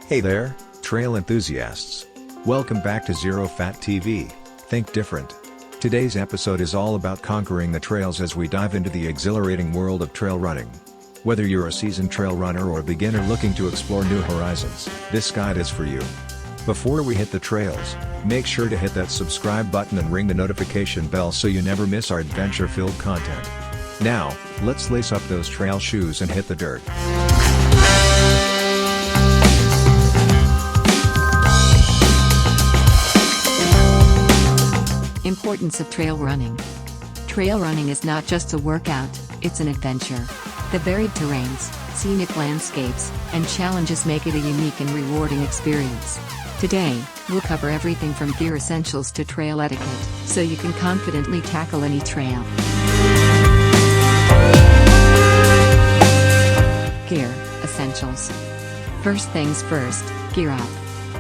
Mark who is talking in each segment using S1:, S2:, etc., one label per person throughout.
S1: Hey there, trail enthusiasts. Welcome back to Zero Fat TV, Think Different. Today's episode is all about conquering the trails as we dive into the exhilarating world of trail running. Whether you're a seasoned trail runner or a beginner looking to explore new horizons, this guide is for you. Before we hit the trails, make sure to hit that subscribe button and ring the notification bell so you never miss our adventure-filled content. Now, let's lace up those trail shoes and hit the dirt.
S2: Importance of trail running. Trail running is not just a workout, it's an adventure. The varied terrains, scenic landscapes, and challenges make it a unique and rewarding experience. Today, we'll cover everything from gear essentials to trail etiquette, so you can confidently tackle any trail. Gear essentials. First things first, gear up.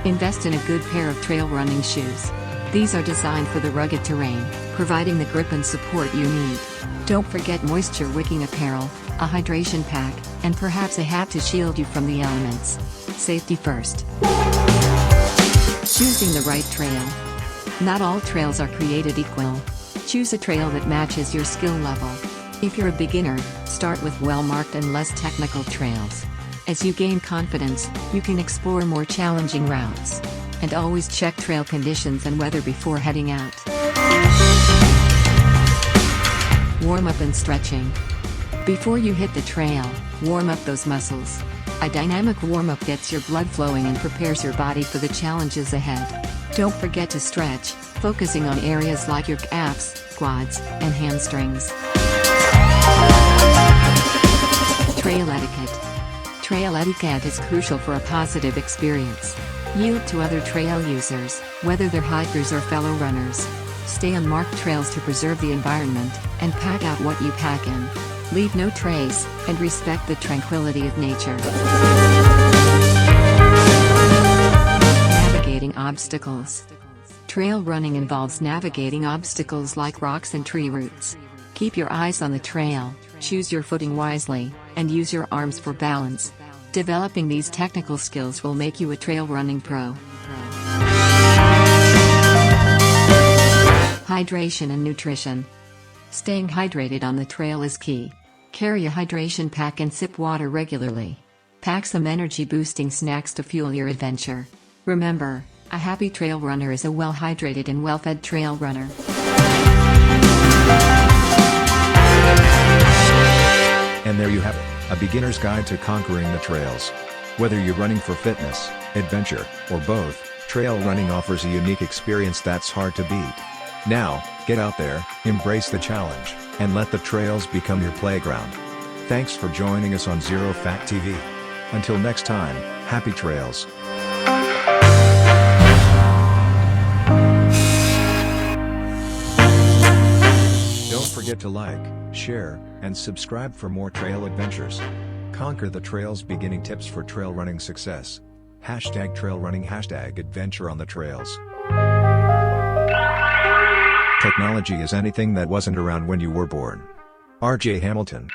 S2: Invest in a good pair of trail running shoes. These are designed for the rugged terrain, providing the grip and support you need. Don't forget moisture-wicking apparel, a hydration pack, and perhaps a hat to shield you from the elements. Safety first. Choosing the right trail. Not all trails are created equal. Choose a trail that matches your skill level. If you're a beginner, start with well-marked and less technical trails. As you gain confidence, you can explore more challenging routes. And always check trail conditions and weather before heading out. Warm up and stretching. Before you hit the trail, warm up those muscles. A dynamic warm-up gets your blood flowing and prepares your body for the challenges ahead. Don't forget to stretch, focusing on areas like your calves, quads, and hamstrings. Trail etiquette. Trail etiquette is crucial for a positive experience. Yield to other trail users, whether they're hikers or fellow runners. Stay on marked trails to preserve the environment, and pack out what you pack in. Leave no trace, and respect the tranquility of nature. Navigating obstacles. Trail running involves navigating obstacles like rocks and tree roots. Keep your eyes on the trail, choose your footing wisely, and use your arms for balance. Developing these technical skills will make you a trail running pro. Hydration and nutrition. Staying hydrated on the trail is key. Carry a hydration pack and sip water regularly. Pack some energy-boosting snacks to fuel your adventure. Remember, a happy trail runner is a well-hydrated and well-fed trail runner.
S1: And there you have it, a beginner's guide to conquering the trails. Whether you're running for fitness, adventure, or both, trail running offers a unique experience that's hard to beat. Now, get out there, embrace the challenge, and let the trails become your playground. Thanks for joining us on Zero Fat TV. Until next time, happy trails. Don't forget to like, share, and subscribe for more trail adventures. Conquer the trails beginning tips for trail running success. #trail running, #adventure on the trails. Technology is anything that wasn't around when you were born. R.J. Hamilton.